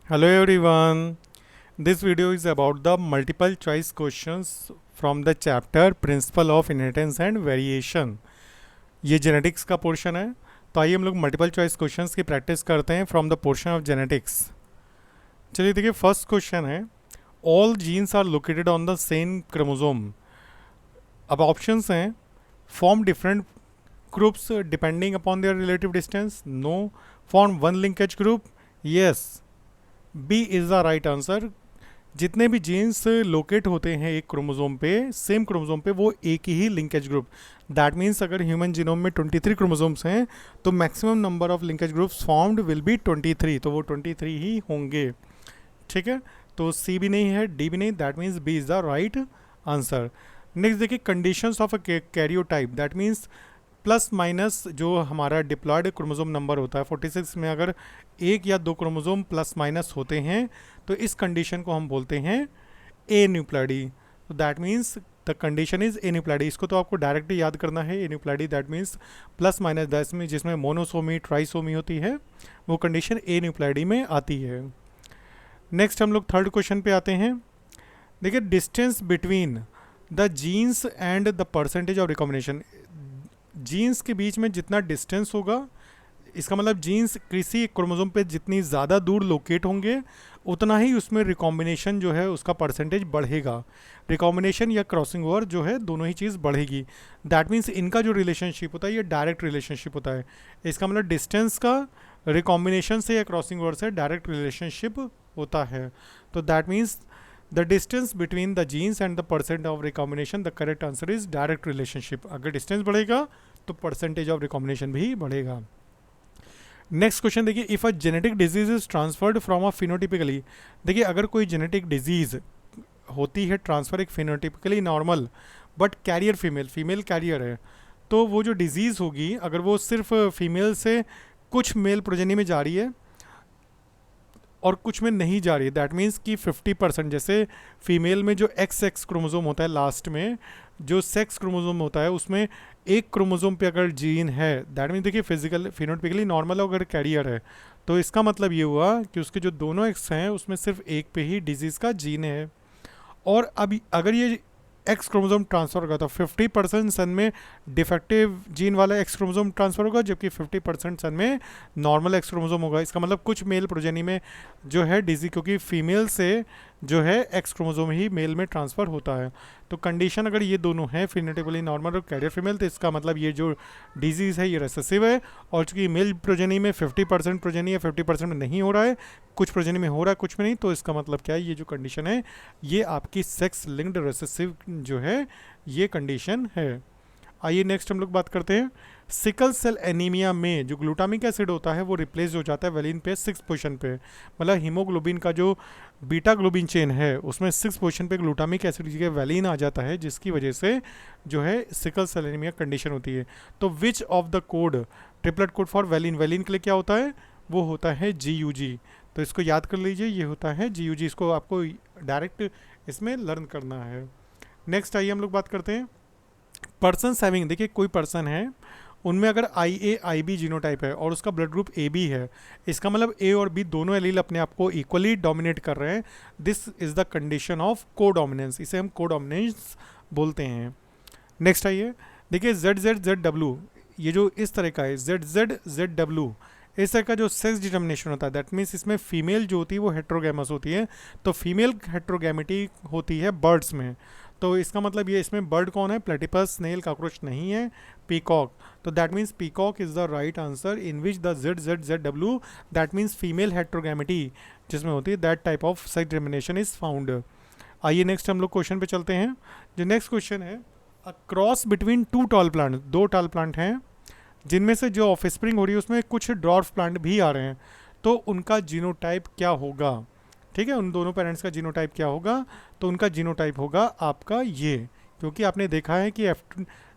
Hello everyone. This video is about the multiple choice questions from the chapter Principle of Inheritance and Variation. ये genetics का portion है। तो आइए हम लोग मल्टीपल चॉइस क्वेश्चंस की प्रैक्टिस करते हैं from the portion of genetics. चलिए देखिए, फर्स्ट क्वेश्चन है, all genes are located on the same chromosome. अब ऑप्शंस हैं, form different groups depending upon their relative distance, no, form one linkage group, yes, B is the right answer. जितने भी jeans locate होते हैं एक chromosome पे, same chromosome पे, वो एक ही लिंकेज ग्रुप। दैट मीन्स अगर ह्यूमन जीनोम में 23 क्रोमोसोम्स हैं तो maximum number of linkage groups formed will be 23, तो वो 23 ही होंगे। ठीक है, तो सी भी नहीं है, डी भी नहीं, that means B is the right answer. Next देखिए, conditions of a karyotype, that means plus minus जो हमारा डिप्लॉयड क्रोमोसोम नंबर होता है 46 में, अगर एक या दो क्रोमोसोम प्लस माइनस होते हैं तो इस कंडीशन को हम बोलते हैं ए न्यूप्लैडी। तो that means the condition is aneuploidy. इसको तो आपको डायरेक्टली याद करना है, aneuploidy that means plus minus 10 में जिसमें मोनोसोमी ट्राइसोमी होती है, वो कंडीशन ए न्यूप्लैडी में आती है। नेक्स्ट हम लोग थर्ड क्वेश्चन पे आते हैं। देखिए, distance between the genes and the percentage of recombination. Genes के बीच में जितना डिस्टेंस होगा, इसका मतलब जीन्स किसी क्रोमोसोम पे जितनी ज़्यादा दूर लोकेट होंगे उतना ही उसमें रिकॉम्बिनेशन जो है उसका परसेंटेज बढ़ेगा। रिकॉम्बिनेशन या क्रॉसिंग ओवर जो है, दोनों ही चीज़ बढ़ेगी। दैट मीन्स इनका जो रिलेशनशिप होता है ये डायरेक्ट रिलेशनशिप होता है। इसका मतलब डिस्टेंस का रिकॉम्बिनेशन से या क्रॉसिंग ओवर से डायरेक्ट रिलेशनशिप होता है। तो that means the distance between the genes and the percent of recombination, the correct answer is direct relationship. अगर डिस्टेंस बढ़ेगा तो परसेंटेज ऑफ रिकॉम्बिनेशन भी बढ़ेगा। नेक्स्ट क्वेश्चन देखिए, if a genetic disease is transferred from a phenotypically. देखिए, अगर कोई genetic disease होती है ट्रांसफर एक phenotypically normal but carrier female, female carrier है, तो वो जो डिजीज़ होगी अगर वो सिर्फ फीमेल से कुछ मेल प्रोजेनी में जा रही है और कुछ में नहीं जा रही है, दैट मीन्स कि 50%, जैसे फीमेल में जो एक्स एक्स क्रोमोसोम होता है, लास्ट में जो सेक्स क्रोमोसोम होता है उसमें एक क्रोमोसोम पे अगर जीन है, दैट मीन्स देखिए फिजिकल फिनोटिपिकली नॉर्मल अगर कैरियर है तो इसका मतलब ये हुआ कि उसके जो दोनों एक्स हैं उसमें सिर्फ एक पे ही डिजीज़ का जीन है। और अब अगर ये एक्स क्रोमोसोम ट्रांसफर होगा तो 50% सन में डिफेक्टिव जीन वाला एक्स क्रोमोसोम ट्रांसफर होगा, जबकि 50% सन में नॉर्मल एक्स क्रोमोसोम होगा। इसका मतलब कुछ मेल प्रोजेनी में जो है डिजीज, क्योंकि फीमेल से जो है एक्स क्रोमोसोम ही मेल में ट्रांसफ़र होता है। तो कंडीशन अगर ये दोनों हैं, फिनोटिपिकली नॉर्मल और कैरियर फीमेल, तो इसका मतलब ये जो डिजीज़ है ये रेसेसिव है। और चूंकि मेल प्रोजेनी में 50% प्रोजेनी है, 50% में नहीं हो रहा है, कुछ प्रोजेनी में हो रहा है कुछ में नहीं, तो इसका मतलब क्या है, ये जो कंडीशन है ये आपकी सेक्स लिंक्ड रेसेसिव जो है ये कंडीशन है। आइए नेक्स्ट हम लोग बात करते हैं, सिकल सेल एनीमिया में जो ग्लूटामिक एसिड होता है वो रिप्लेस हो जाता है वेलिन पे 6 पोजीशन पे। मतलब हीमोग्लोबिन का जो बीटा ग्लोबिन चेन है उसमें 6 पोजीशन पे ग्लूटामिक एसिड की जगह वेलिन आ जाता है, जिसकी वजह से जो है सिकल सेल एनीमिया कंडीशन होती है। तो which of the code, triplet code for valine, valine के लिए क्या होता है, वो होता है GUG। तो इसको याद कर लीजिए, ये होता है GUG, इसको आपको डायरेक्ट इसमें लर्न करना है। नेक्स्ट आइए हम लोग बात करते हैं पर्सन हैविंग। देखिए, कोई पर्सन है उनमें अगर IA IB जीनोटाइप है और उसका ब्लड ग्रुप AB है, इसका मतलब A और B दोनों एलील अपने आप को इक्वली डोमिनेट कर रहे हैं। This is the condition of codominance, इसे हम कोडोमिनेंस बोलते हैं। नेक्स्ट आइए देखिए, ZZ ZW, ये जो इस तरह का है ZZ ZW, इस तरह का जो सेक्स डिटर्मिनेशन होता है, दैट मीन्स इसमें फीमेल जो होती है वो हेट्रोगैमस होती है। तो फीमेल हेट्रोगैमिटी होती है बर्ड्स में, तो इसका मतलब ये इसमें बर्ड कौन है, प्लेटिपस, स्नेल, कॉकरोच नहीं है, पीकॉक। तो that means peacock is the right answer in which the ZZ ZW, that means female heterogamety जिसमें होती है, that type of sex determination is found. आइए नेक्स्ट हम लोग क्वेश्चन पे चलते हैं। जो नेक्स्ट क्वेश्चन है, a cross between 2 tall plant, 2 tall plant हैं जिनमें से जो ऑफ स्प्रिंग हो रही है उसमें कुछ ड्वार्फ प्लांट भी आ रहे हैं, तो उनका जीनोटाइप क्या होगा। ठीक है, उन दोनों पेरेंट्स का जीनोटाइप क्या होगा, तो उनका जीनोटाइप होगा आपका ये, क्योंकि आपने देखा है कि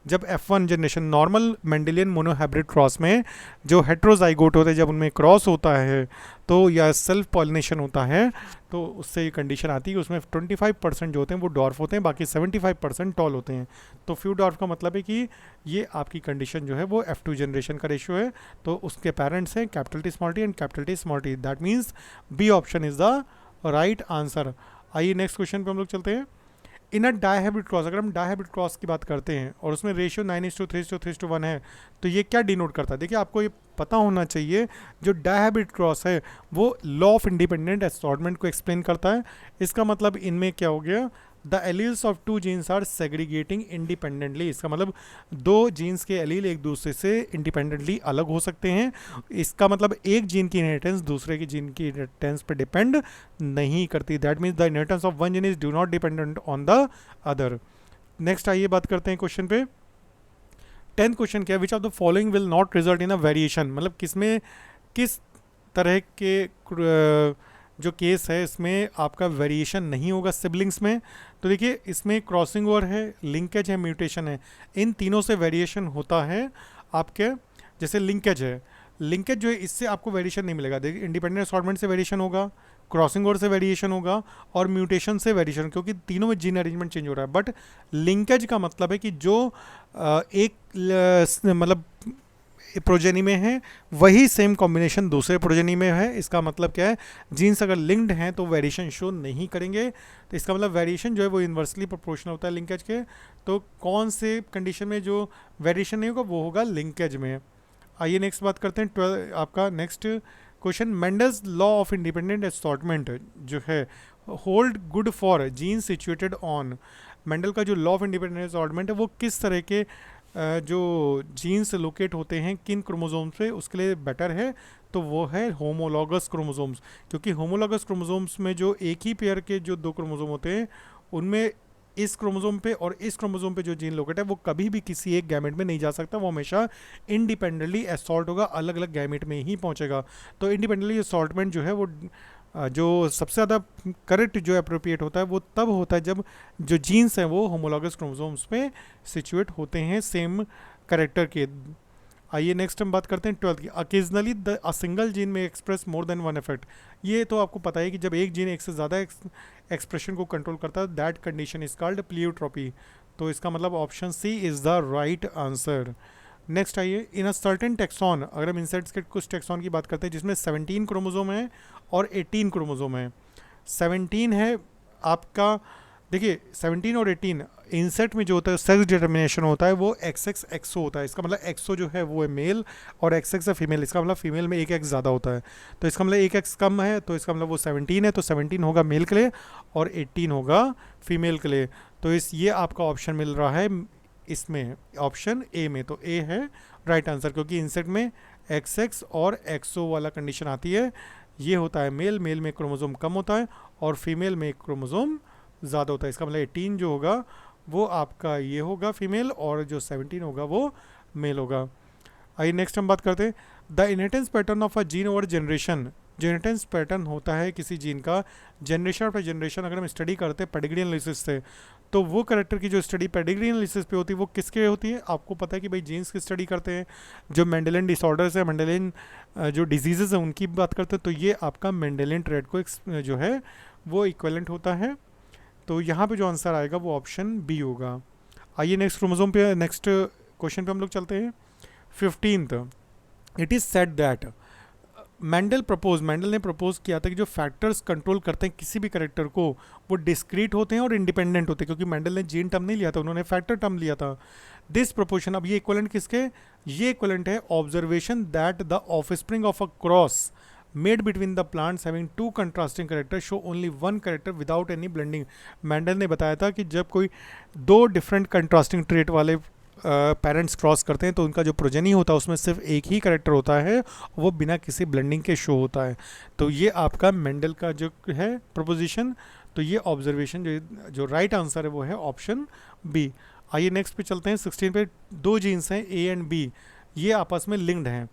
जब F1 generation normal Mendelian monohybrid cross में जो हेट्रोजाइगोट होते हैं जब उनमें क्रॉस होता है तो या सेल्फ पॉलिनेशन होता है तो उससे ये कंडीशन आती है कि उसमें 25% जो होते हैं वो डॉर्फ होते हैं, बाकी 75% टॉल होते हैं। तो फ्यू डॉर्फ का मतलब है कि ये आपकी कंडीशन जो है वो F2 जनरेशन का रेशियो है। तो उसके पेरेंट्स हैं capital T small T and capital T small T, that means B option is the right answer. आइए नेक्स्ट क्वेश्चन पे हम लोग चलते हैं। इन अ डायहाइब्रिड क्रॉस, अगर हम डायहाइब्रिड क्रॉस की बात करते हैं और उसमें रेशियो 9:3:3:1 है तो ये क्या डिनोट करता है? देखिए आपको ये पता होना चाहिए, जो डायहाइब्रिड क्रॉस है वो लॉ ऑफ इंडिपेंडेंट असॉर्टमेंट को एक्सप्लेन करता है। इसका मतलब इनमें क्या हो गया, the alleles of two genes are segregating independently. इसका मतलब दो जीन्स के एलील एक दूसरे से इंडिपेंडेंटली अलग हो सकते हैं। इसका मतलब एक जीन की इनहेरिटेंस दूसरे की जीन की इनहेरिटेंस पर डिपेंड नहीं करती। That means the inheritance of one gene is do not dependent on the other. Next आइए बात करते हैं क्वेश्चन पे। 10th क्वेश्चन क्या है, which of the following will not result in a variation, मतलब किसमें किस तरह के जो केस है इसमें आपका वेरिएशन नहीं होगा सिबलिंग्स में। तो देखिए इसमें क्रॉसिंग ओवर है, लिंकेज है, म्यूटेशन है, इन तीनों से वेरिएशन होता है आपके। जैसे लिंकेज है, लिंकेज जो है इससे आपको वेरिएशन नहीं मिलेगा। देखिए इंडिपेंडेंट असॉर्टमेंट से वेरिएशन होगा, क्रॉसिंग ओवर से वेरिएशन होगा और म्यूटेशन से वेरिएशन, क्योंकि तीनों में जीन अरेंजमेंट चेंज हो रहा है। बट लिंकेज का मतलब है कि जो मतलब प्रोजेनी में है वही सेम कॉम्बिनेशन दूसरे प्रोजेनी में है। इसका मतलब क्या है, जीन्स अगर लिंक्ड हैं तो वेरिएशन शो नहीं करेंगे। तो इसका मतलब वेरिएशन जो है वो इन्वर्सली प्रोपोर्शनल होता है लिंकेज के। तो कौन से कंडीशन में जो वेरिएशन नहीं होगा वो होगा लिंकेज में। आइए नेक्स्ट बात करते हैं आपका next question. Mendel's law of independent assortment जो है hold good for gene situated on. Mendel का जो लॉ ऑफ इंडिपेंडेंट असॉर्टमेंट है वो किस तरह के जो जीन्स लोकेट होते हैं किन क्रोमोसोम्स पे उसके लिए बेटर है, तो वो है होमोलॉगस क्रोमोसोम्स। क्योंकि होमोलॉगस क्रोमोसोम्स में जो एक ही पेयर के जो दो क्रोमोसोम होते हैं उनमें इस क्रोमोसोम पे और इस क्रोमोसोम पे जो जीन लोकेट है वो कभी भी किसी एक गैमेट में नहीं जा सकता, वो हमेशा इंडिपेंडेंटली असॉर्ट होगा, अलग अलग गैमेट में ही पहुंचेगा। तो इंडिपेंडेंटली असॉर्टमेंट जो है वो जो सबसे ज़्यादा करेक्ट जो अप्रोप्रिएट होता है वो तब होता है जब जो जीन्स हैं वो होमोलॉगस क्रोमोसोम्स पे सिचुएट होते हैं सेम करेक्टर के। आइए नेक्स्ट हम बात करते हैं 12th की। Occasionally the a single gene में express more than one effect. ये तो आपको पता है कि जब एक जीन एक से ज़्यादा एक्सप्रेशन को कंट्रोल करता है that condition is called pleiotropy. तो इसका मतलब option C is the right answer. Next आइए, इन अ सर्टेन टेक्सॉन, अगर हम इंसेक्ट्स के कुछ टेक्सॉन की बात करते हैं जिसमें 17 क्रोमोसोम है और 18 क्रोमोसोम है। 17 है आपका, देखिए 17 और 18 इंसेक्ट में जो होता है सेक्स डिटर्मिनेशन होता है वो XX एक्सो होता है। इसका मतलब एक्सो जो है वो है मेल और XX है फीमेल। इसका मतलब फीमेल में एक एक्स ज़्यादा होता है, तो इसका मतलब एक एक्स कम है, तो इसका मतलब वो 17 है, तो 17 होगा मेल के लिए और 18 होगा फीमेल के लिए। तो इस ये आपका ऑप्शन मिल रहा है इसमें ऑप्शन ए में, तो ए है राइट आंसर, क्योंकि इंसेक्ट में XX और एक्सो वाला कंडीशन आती है। ये होता है मेल, मेल में क्रोमोसोम कम होता है और फीमेल में क्रोमोसोम ज़्यादा होता है। इसका मतलब 18 जो होगा वो आपका ये होगा फीमेल और जो 17 होगा वो मेल होगा। आइए नेक्स्ट हम बात करते हैं the inheritance pattern of a gene over generation. जो इनहेरिटेंस पैटर्न होता है किसी जीन का जनरेशन आफ्टर जनरेशन, अगर हम स्टडी करते हैं पेडिग्री एनालिसिस से, तो वो करेक्टर की जो स्टडी पेडिग्री एनालिसिस पे होती है वो किसके होती है? आपको पता है कि भाई जीन्स की स्टडी करते हैं, जो मेंडेलियन डिसऑर्डर्स है, मेंडेलियन जो डिजीजेज हैं उनकी बात करते हैं, तो ये आपका मेंडेलियन ट्रेड को जो है वो इक्वलेंट होता है। तो यहाँ पे जो आंसर आएगा वो ऑप्शन बी होगा। आइए नेक्स्ट क्रोमोसोम पे, नेक्स्ट क्वेश्चन पे हम लोग चलते हैं। 15th, it is said that Mendel ने प्रपोज किया था कि जो फैक्टर्स कंट्रोल करते हैं किसी भी करेक्टर को वो डिस्क्रीट होते हैं और इंडिपेंडेंट होते हैं, क्योंकि मेंडल ने जीन टर्म नहीं लिया था, उन्होंने फैक्टर टर्म लिया था। दिस प्रोपोर्शन, अब ये इक्वलेंट किसके, ये इक्वलेंट है observation that the offspring of a cross made between the plants having two contrasting character show only one character without any blending. Mendel ने बताया था कि जब कोई दो डिफरेंट कंट्रास्टिंग ट्रेट वाले पेरेंट्स क्रॉस करते हैं तो उनका जो प्रोजेनी होता है उसमें सिर्फ एक ही करेक्टर होता है, वो बिना किसी ब्लेंडिंग के शो होता है। तो ये आपका मेंडल का जो है प्रपोजिशन, तो ये ऑब्जर्वेशन जो राइट आंसर है वो है ऑप्शन बी। आइए नेक्स्ट पे चलते हैं। 16 पे दो जीन्स हैं A एंड B, ये आपस में लिंक्ड हैं।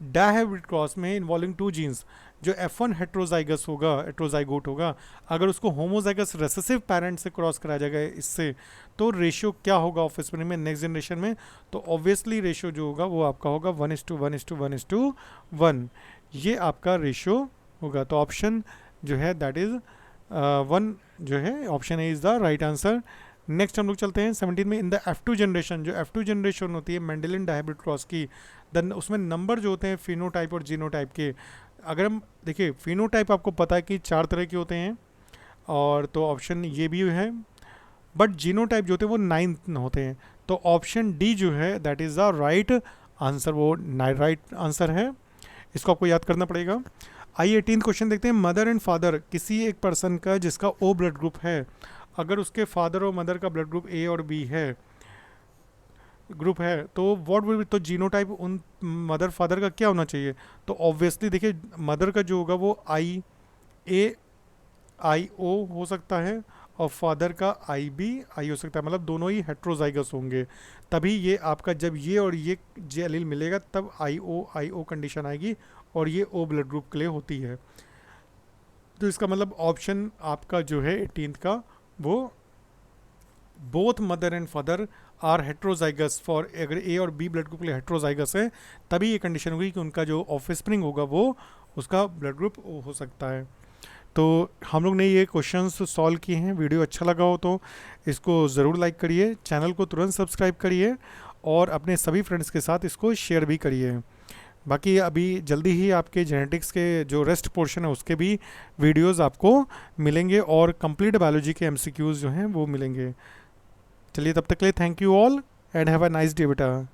डायहाइब्रिड क्रॉस में इन्वॉल्विंग टू जीन्स, जो F1 हेट्रोजाइगस होगा, हेट्रोजाइगोट होगा, अगर उसको होमोजाइगस रेसेसिव पेरेंट से क्रॉस कराया जाएगा इससे, तो रेशियो क्या होगा ऑफस्प्रिंग में नेक्स्ट जनरेशन में? तो ऑब्वियसली रेशियो जो होगा वो आपका होगा 1:1:1:1, ये आपका रेशियो होगा। तो ऑप्शन जो है दैट इज 1 जो है option A is the right answer. Next हम लोग चलते हैं 17 में। इन द F2 जनरेशन, जो F2 जनरेशन होती है मेंडेलियन डायहाइब्रिड क्रॉस की, देन उसमें नंबर जो होते हैं फिनोटाइप और जीनोटाइप के, अगर हम देखिए फिनोटाइप आपको पता है कि 4 तरह के होते हैं, और तो ऑप्शन ये भी है, बट जीनोटाइप जो होते हैं वो 9 होते हैं। तो ऑप्शन डी जो है that is the right answer, वो राइट आंसर है, इसको आपको याद करना पड़ेगा। आइए 18 क्वेश्चन देखते हैं। मदर एंड फादर किसी एक पर्सन का जिसका ओ ब्लड ग्रुप है, अगर उसके फादर और मदर का ब्लड ग्रुप ए और बी है ग्रुप है, तो व्हाट विल बी, तो जीनोटाइप उन मदर फादर का क्या होना चाहिए? तो ऑब्वियसली देखिए मदर का जो होगा वो I O हो सकता है, और फादर का IB I हो सकता है, मतलब दोनों ही हेट्रोजाइगस होंगे, तभी ये आपका जब ये और ये जे एलील मिलेगा तब I O कंडीशन आएगी, और ये O ब्लड ग्रुप के लिए होती है। तो इसका मतलब ऑप्शन आपका जो है 18 का वो both mother and father are heterozygous for, अगर ए और बी ब्लड ग्रुप के लिए हेट्रोजाइगस है तभी ये कंडीशन होगी कि उनका जो ऑफस्प्रिंग होगा वो उसका ब्लड ग्रुप हो सकता है। तो हम लोग ने ये क्वेश्चंस सॉल्व किए हैं। वीडियो अच्छा लगा हो तो इसको ज़रूर लाइक करिए, चैनल को तुरंत सब्सक्राइब करिए, और अपने सभी फ्रेंड्स के साथ इसको शेयर भी करिए। बाकी अभी जल्दी ही आपके जेनेटिक्स के जो रेस्ट पोर्शन है उसके भी वीडियोस आपको मिलेंगे, और कंप्लीट बायोलॉजी के MCQs जो हैं वो मिलेंगे। चलिए तब तक के लिए thank you all and have a nice day बेटा।